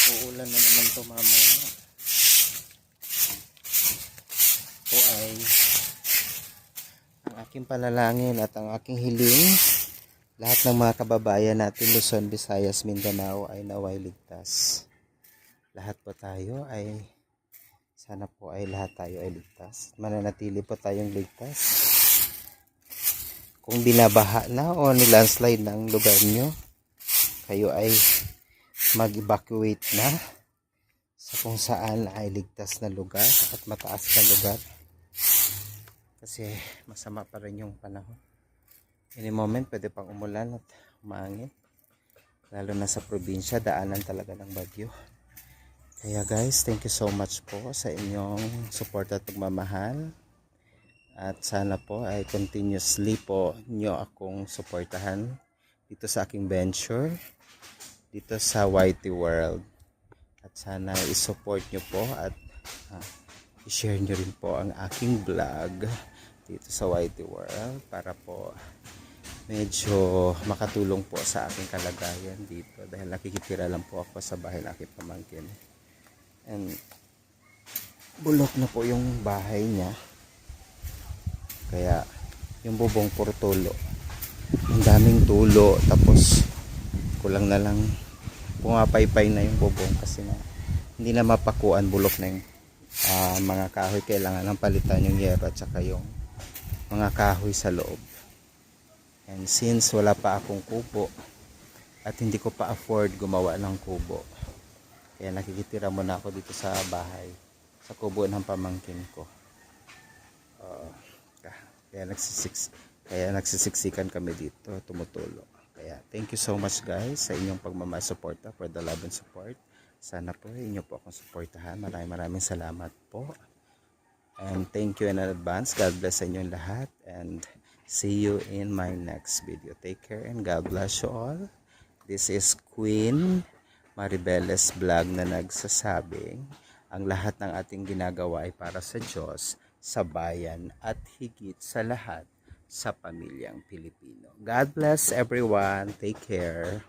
Uulan na naman to mamaya. Ito ay ang aking panalangin at ang aking hiling. Lahat ng mga kababayan natin, Luzon, Visayas, Mindanao ay naway ligtas. Lahat po tayo ay, sana po ay lahat tayo ay ligtas. Mananatili po tayong ligtas. Kung binabaha na o nilandslide na ang lugar nyo, kayo ay mag-evacuate na sa kung saan ay ligtas na lugar at mataas na lugar. Kasi masama pa rin yung panahon. Any moment pwede pang umulan at umangin. Lalo na sa probinsya, daanan talaga ng bagyo. Kaya guys, thank you so much po sa inyong support at pagmamahal. At sana po ay continuously po nyo akong suportahan dito sa aking venture, dito sa YT World. At sana i-support nyo po at i-share nyo rin po ang aking vlog dito sa YT World para po medyo makatulong po sa aking kalagayan dito dahil nakikitira lang po ako sa bahay ng aking pamangkin. And bulok na po yung bahay niya. Kaya yung bubong puro tulo. Ang daming tulo tapos kulang na lang pumapaypay na yung bubong kasi na hindi na mapakuan, bulok na yung mga kahoy. Kailangan ng palitan yung yero at saka yung mga kahoy sa loob. And since wala pa akong kubo at hindi ko pa afford gumawa ng kubo, kaya nakikitira muna ako dito sa bahay sa kubo ng pamangkin ko. Kaya nagsisiksikan kami dito, tumutulong. Kaya thank you so much guys sa inyong pagmamasuporta, for the love and support. Sana po inyo po akong suportahan. Maraming salamat po. And thank you in advance. God bless sa inyong lahat. And see you in my next video. Take care and God bless you all. This is Queen Maribeles Vlog na nagsasabing ang lahat ng ating ginagawa ay para sa Diyos, sa bayan at higit sa lahat sa pamilyang Pilipino. God bless everyone. Take care.